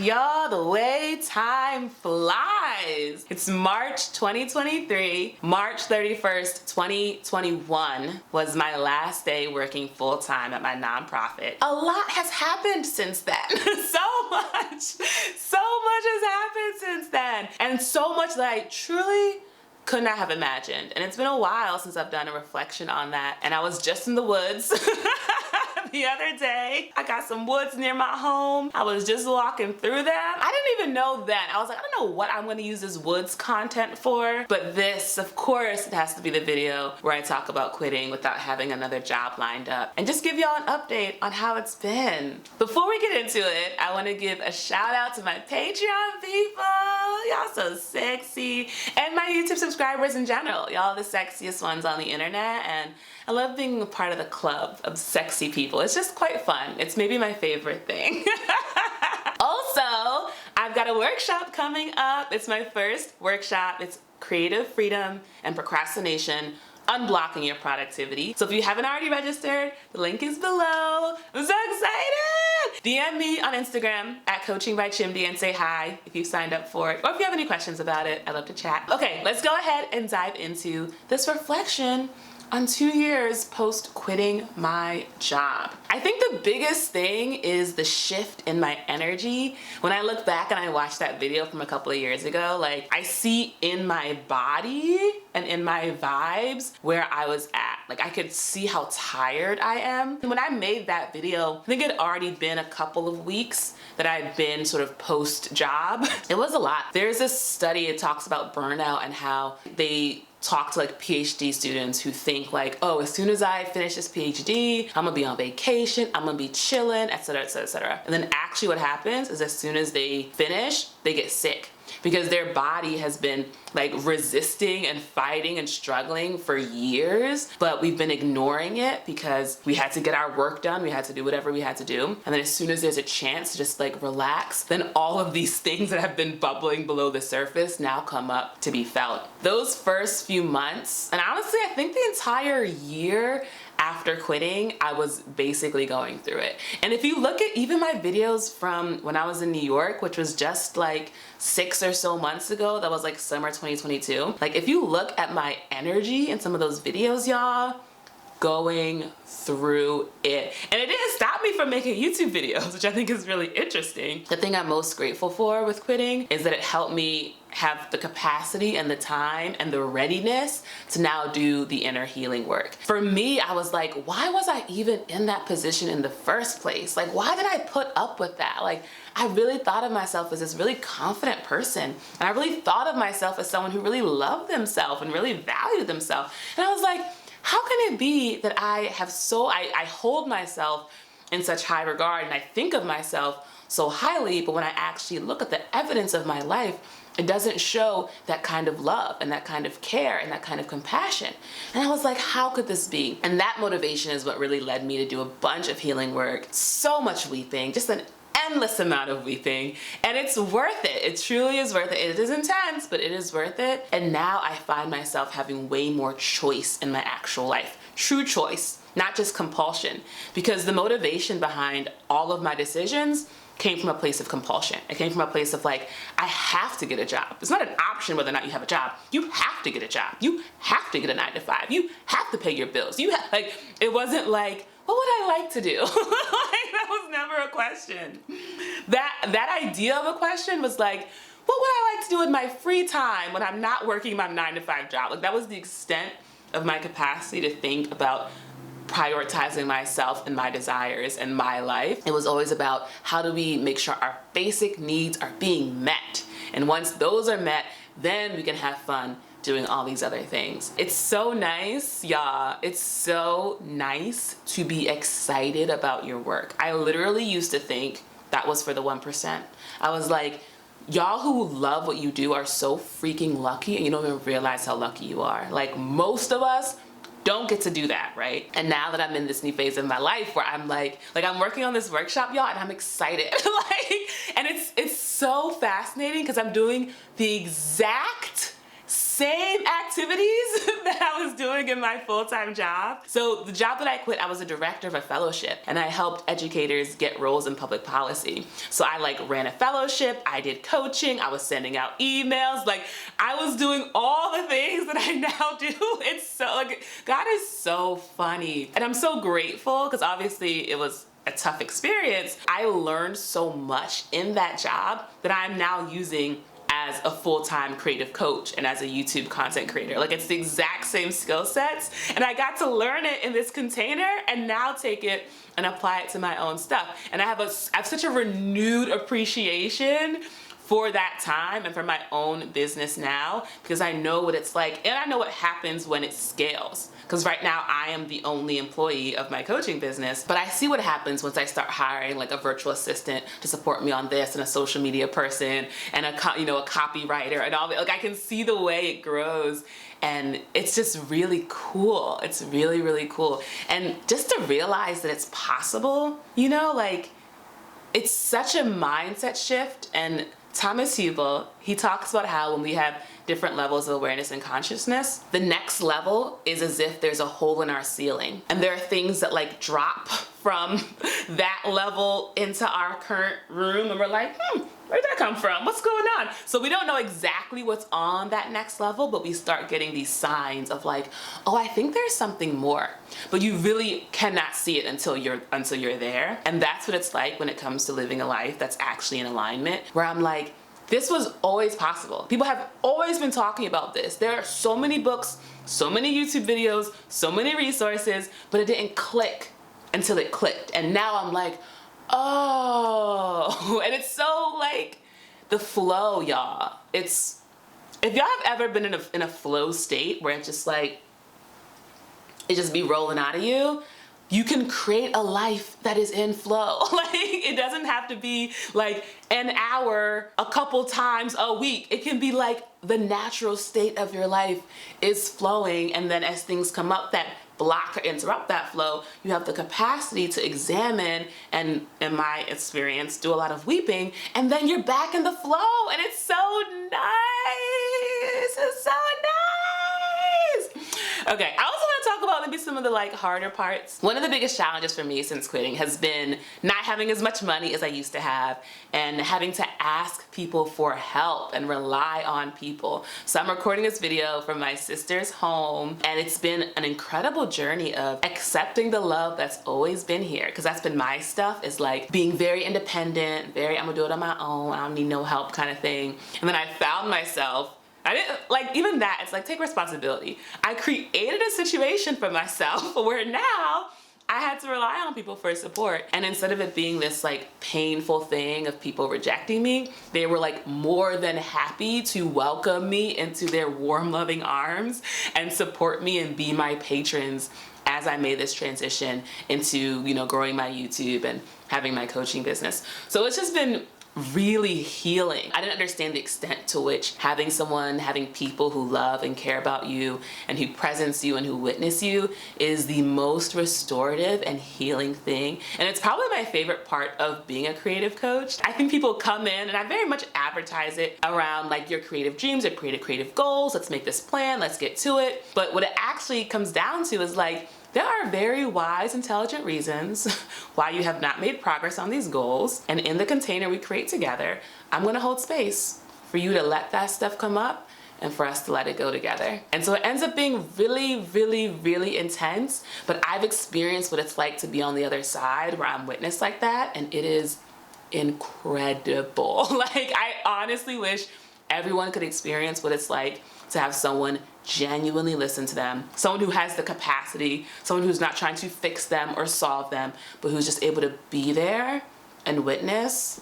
Y'all, the way time flies. It's March 2023. March 31st, 2021 was my last day working full-time at my nonprofit. A lot has happened since then. So much has happened since then. And so much that I truly could not have imagined. And it's been a while since I've done a reflection on that. And I was just in the woods the other day. I got some woods near my home. I was just walking through them. I didn't even know then. I was like, I don't know what I'm gonna use this woods content for, but this, of course, it has to be the video where I talk about quitting without having another job lined up and just give y'all an update on how it's been. Before we get into it, I wanna give a shout out to my Patreon people. Y'all so sexy. And my YouTube subscribers in general. Y'all the sexiest ones on the internet, and I love being a part of the club of sexy people. It's just quite fun. It's maybe my favorite thing. Also, I've got a workshop coming up. It's my first workshop. It's Creative Freedom and Procrastination, Unblocking Your Productivity. So if you haven't already registered, the link is below. I'm so excited! DM me on Instagram at Coaching by Chimdi and say hi if you've signed up for it, or if you have any questions about it. I'd love to chat. Okay, let's go ahead and dive into this reflection on 2 years post quitting my job. I think the biggest thing is the shift in my energy. When I look back and I watch that video from a couple of years ago, like I see in my body and in my vibes where I was at. Like I could see how tired I am. When I made that video, I think it had already been a couple of weeks that I'd been sort of post-job. It was a lot. There's this study, it talks about burnout and how they talk to like PhD students who think like, oh, as soon as I finish this PhD, I'm gonna be on vacation, I'm gonna be chilling, etc., etc., etc. And then actually what happens is as soon as they finish, they get sick because their body has been like resisting and fighting and struggling for years, but we've been ignoring it because we had to get our work done, we had to do whatever we had to do. And then as soon as there's a chance to just like relax, then all of these things that have been bubbling below the surface now come up to be felt. Those first few months, and honestly, I think the entire year after quitting, I was basically going through it. And if you look at even my videos from when I was in New York, which was just like 6 or so months ago, that was like summer 2022. Like if you look at my energy in some of those videos, y'all, going through it. And it didn't stop me from making YouTube videos, which I think is really interesting. The thing I'm most grateful for with quitting is that it helped me have the capacity and the time and the readiness to now do the inner healing work. For me, I was like, why was I even in that position in the first place? Like, why did I put up with that? Like, I really thought of myself as this really confident person. And I really thought of myself as someone who really loved themselves and really valued themselves. And I was like, how can it be that I hold myself in such high regard and I think of myself so highly, but when I actually look at the evidence of my life, it doesn't show that kind of love and that kind of care and that kind of compassion. And I was like, how could this be? And that motivation is what really led me to do a bunch of healing work, so much weeping, just an endless amount of weeping, and it's worth it. It truly is worth it. It is intense, but it is worth it. And now I find myself having way more choice in my actual life. True choice, not just compulsion, because the motivation behind all of my decisions came from a place of compulsion. It came from a place of like, I have to get a job. It's not an option whether or not you have a job. You have to get a job. You have to get a 9 to 5. You have to pay your bills. You have, like, it wasn't like, what would I like to do? Like, that was never a question. That idea of a question was like, what would I like to do in my free time when I'm not working my 9 to 5 job? Like, that was the extent of my capacity to think about prioritizing myself and my desires and my life. It was always about how do we make sure our basic needs are being met. And once those are met, then we can have fun doing all these other things. It's so nice, y'all. It's so nice to be excited about your work. I literally used to think that was for the 1%. I was like, y'all who love what you do are so freaking lucky, and you don't even realize how lucky you are. Like, most of us don't get to do that, right? And now that I'm in this new phase of my life where I'm like I'm working on this workshop, y'all, and I'm excited. And it's so fascinating because I'm doing the exact same activities that I was doing in my full-time job. So the job that I quit, I was a director of a fellowship, and I helped educators get roles in public policy. So I like ran a fellowship, I did coaching, I was sending out emails, like I was doing all the things that I now do. It's so, like, God is so funny. And I'm so grateful, because obviously it was a tough experience. I learned so much in that job that I'm now using as a full-time creative coach and as a YouTube content creator. Like, it's the exact same skill sets, and I got to learn it in this container and now take it and apply it to my own stuff. And I have such a renewed appreciation for that time and for my own business now, because I know what it's like and I know what happens when it scales. Because right now I am the only employee of my coaching business, but I see what happens once I start hiring like a virtual assistant to support me on this, and a social media person, and a copywriter, and all that. Like, I can see the way it grows, and it's just really cool. It's really, really cool. And just to realize that it's possible, like, it's such a mindset shift. And Thomas Hübl, he talks about how when we have different levels of awareness and consciousness, the next level is as if there's a hole in our ceiling. And there are things that like drop from that level into our current room, and we're like, where'd that come from? What's going on? So we don't know exactly what's on that next level, but we start getting these signs of like, oh, I think there's something more. But you really cannot see it until you're there. And that's what it's like when it comes to living a life that's actually in alignment, where I'm like, this was always possible. People have always been talking about this. There are so many books, so many YouTube videos, so many resources, but it didn't click until it clicked. And now I'm like, oh, and it's so like the flow, y'all. If y'all have ever been in a flow state where it's just like, it just be rolling out of you, you can create a life that is in flow. Like, it doesn't have to be like an hour a couple times a week. It can be like the natural state of your life is flowing, and then as things come up that block or interrupt that flow, you have the capacity to examine and, in my experience, do a lot of weeping, and then you're back in the flow, and it's so nice. It's so nice. Okay, I also want to talk about maybe some of the like harder parts. One of the biggest challenges for me since quitting has been not having as much money as I used to have, and having to ask people for help and rely on people. So I'm recording this video from my sister's home, and it's been an incredible journey of accepting the love that's always been here, because that's been my stuff, is like being very independent, I'm gonna do it on my own, I don't need no help kind of thing. And then I found myself, I didn't, like, even that, it's like, take responsibility. I created a situation for myself where now I had to rely on people for support. And instead of it being this like painful thing of people rejecting me, they were like more than happy to welcome me into their warm, loving arms and support me and be my patrons as I made this transition into, growing my YouTube and having my coaching business. So it's just been really healing. I didn't understand the extent to which having people who love and care about you and who presence you and who witness you is the most restorative and healing thing. And it's probably my favorite part of being a creative coach. I think people come in, and I very much advertise it around like your creative dreams, your creative goals, let's make this plan, let's get to it. But what it actually comes down to is like, there are very wise, intelligent reasons why you have not made progress on these goals. And in the container we create together, I'm gonna hold space for you to let that stuff come up and for us to let it go together. And so it ends up being really, really, really intense, but I've experienced what it's like to be on the other side where I'm witnessed like that, and it is incredible. Like, I honestly wish everyone could experience what it's like to have someone genuinely listen to them, someone who has the capacity, someone who's not trying to fix them or solve them, but who's just able to be there and witness.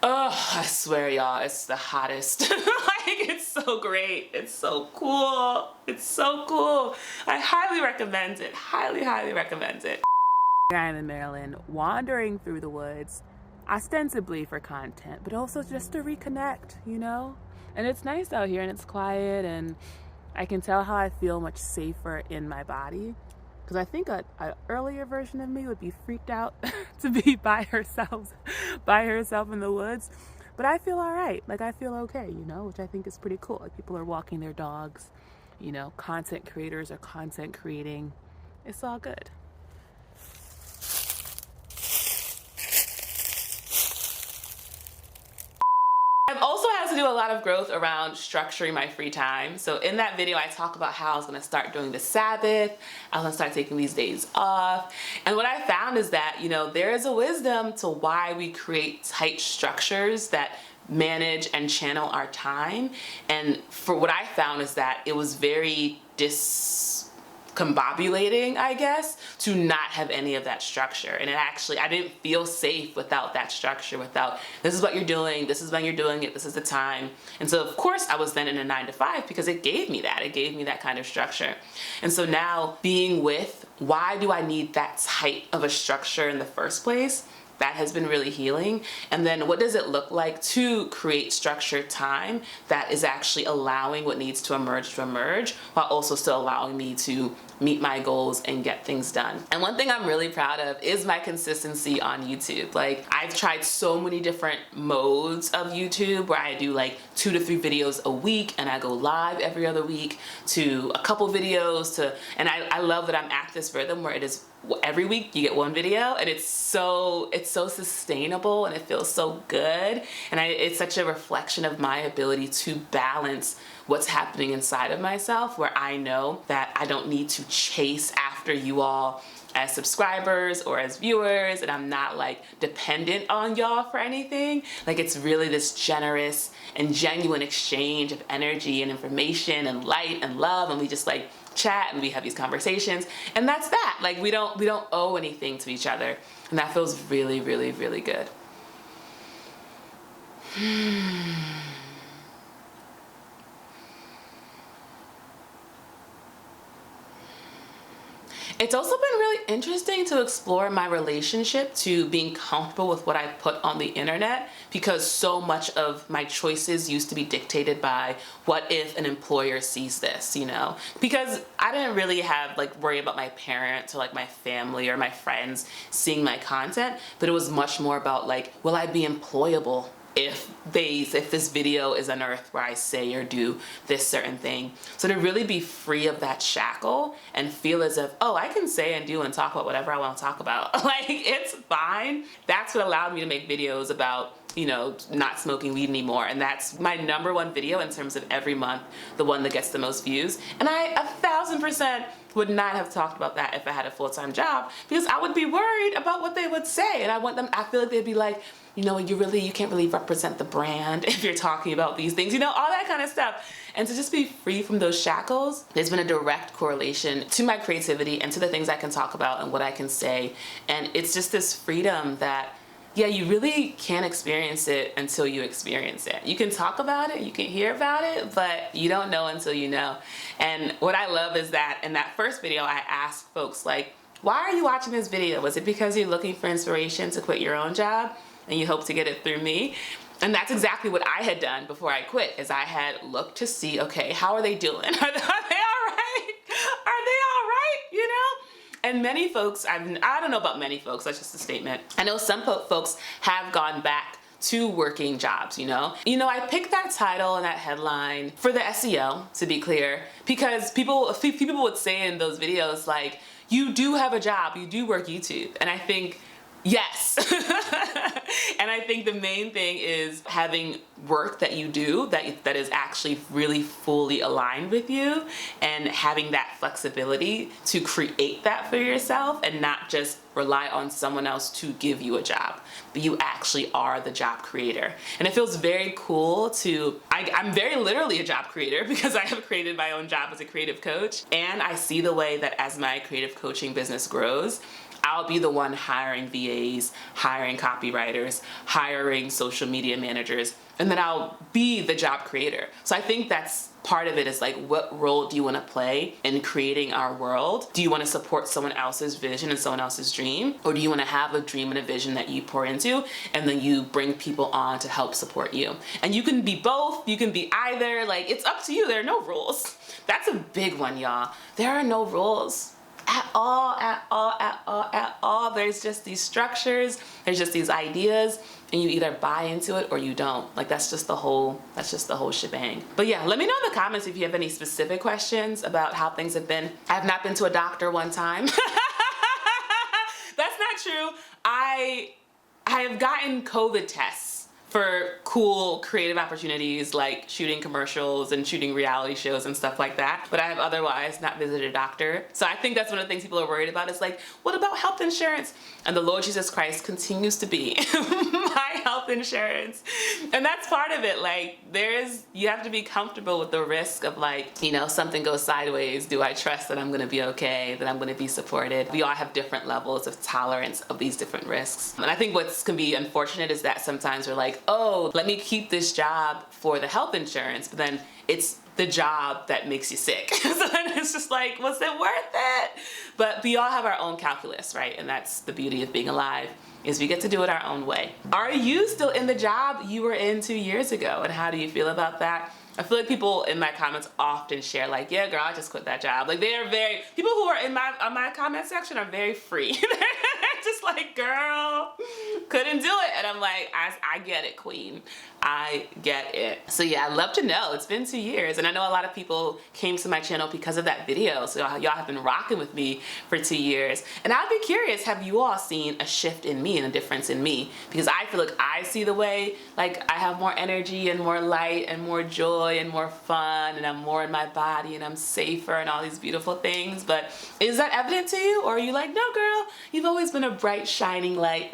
Oh, I swear, y'all, it's the hottest. Like, it's so great. It's so cool. It's so cool. I highly recommend it. Highly, highly recommend it. Here I am in Maryland, wandering through the woods, ostensibly for content, but also just to reconnect, And it's nice out here, and it's quiet, and I can tell how I feel much safer in my body. Because I think an earlier version of me would be freaked out to be by herself in the woods. but I feel all right. Like, I feel okay, you know, which I think is pretty cool. Like, people are walking their dogs, you know, content creators are content creating. It's all good. I've also had to do a lot of growth around structuring my free time. So in that video, I talk about how I was gonna start doing the Sabbath. I was gonna start taking these days off. And what I found is that, you know, there is a wisdom to why we create tight structures that manage and channel our time. And for what I found is that it was very discombobulating, I guess, to not have any of that structure. And it actually, I didn't feel safe without that structure, without this is what you're doing, this is when you're doing it, this is the time. And so of course I was then in a 9-to-5 because it gave me that kind of structure. And so now being with, why do I need that tight of a structure in the first place? That has been really healing. And then what does it look like to create structured time that is actually allowing what needs to emerge while also still allowing me to meet my goals and get things done. And one thing I'm really proud of is my consistency on YouTube. Like, I've tried so many different modes of YouTube where I do like 2 to 3 videos a week and I go live every other week, to a couple videos to, and I love that I'm at this rhythm where it is every week you get 1 video, and it's so sustainable and it feels so good. And it's such a reflection of my ability to balance what's happening inside of myself, where I know that I don't need to chase after you all as subscribers or as viewers, and I'm not like dependent on y'all for anything. Like, it's really this generous and genuine exchange of energy and information and light and love, and we just like chat and we have these conversations, and that's that. Like, we don't owe anything to each other, and that feels really, really, really good. It's also been really interesting to explore my relationship to being comfortable with what I put on the internet, because so much of my choices used to be dictated by what if an employer sees this, you know? Because I didn't really have like worry about my parents or like my family or my friends seeing my content, but it was much more about like, will I be employable if this video is unearthed where I say or do this certain thing. So to really be free of that shackle and feel as if, oh, I can say and do and talk about whatever I want to talk about. Like, it's fine. That's what allowed me to make videos about, you know, not smoking weed anymore. And that's my #1 video in terms of every month, the one that gets the most views. And I 1000% would not have talked about that if I had a full-time job, because I would be worried about what they would say. And I feel like they'd be like, you know, you can't really represent the brand if you're talking about these things, you know, all that kind of stuff. And to just be free from those shackles, there's been a direct correlation to my creativity and to the things I can talk about and what I can say. And it's just this freedom that, yeah, you really can't experience it until you experience it. You can talk about it, you can hear about it, but you don't know until you know. And what I love is that in that first video, I asked folks like, why are you watching this video? Was it because you're looking for inspiration to quit your own job and you hope to get it through me? And that's exactly what I had done before I quit, is I had looked to see, okay, how are they doing? Are they all right? Are they all right, you know? And many folks, I don't know about many folks, that's just a statement. I know some folks have gone back to working jobs, you know? You know, I picked that title and that headline for the SEO, to be clear, because people would say in those videos, like, you do have a job, you do work YouTube. And I think, yes. And I think the main thing is having work that you do that is actually really fully aligned with you, and having that flexibility to create that for yourself and not just rely on someone else to give you a job, but you actually are the job creator. And it feels very cool to, I'm very literally a job creator, because I have created my own job as a creative coach, and I see the way that as my creative coaching business grows, I'll be the one hiring VAs, hiring copywriters, hiring social media managers, and then I'll be the job creator. So I think that's part of it, is like, what role do you want to play in creating our world? Do you want to support someone else's vision and someone else's dream? Or do you want to have a dream and a vision that you pour into, and then you bring people on to help support you? And you can be both, you can be either, like, it's up to you. There are no rules. That's a big one, y'all. There are no rules. at all, at all, at all, at all. There's just these structures, there's just these ideas, and you either buy into it or you don't. Like that's just the whole shebang. But yeah, let me know in the comments if you have any specific questions about how things have been. I have not been to a doctor one time. That's not true. I have gotten COVID tests for cool creative opportunities like shooting commercials and shooting reality shows and stuff like that, but I have otherwise not visited a doctor. So I think that's one of the things people are worried about is like, what about health insurance? And the Lord Jesus Christ continues to be my health insurance. And that's part of it. Like you have to be comfortable with the risk of like, you know, something goes sideways. Do I trust that I'm gonna be okay, that I'm gonna be supported? We all have different levels of tolerance of these different risks. And I think what can be unfortunate is that sometimes we're like, oh, let me keep this job for the health insurance, but then it's the job that makes you sick. So then it's just like, was it worth it? But we all have our own calculus, right? And that's the beauty of being alive, is we get to do it our own way. Are you still in the job you were in 2 years ago? And how do you feel about that? I feel like people in my comments often share like, yeah, girl, I just quit that job. Like people who are in my comment section are very free. They're just like, girl, couldn't do it. And I'm like, I get it, queen. I get it. So yeah, I'd love to know. It's been 2 years. And I know a lot of people came to my channel because of that video. So y'all have been rocking with me for 2 years. And I'd be curious, have you all seen a shift in me and a difference in me? Because I feel like I see the way, like I have more energy and more light and more joy and more fun, and I'm more in my body and I'm safer and all these beautiful things. But is that evident to you? Or are you like, no girl, you've always been a bright shining light?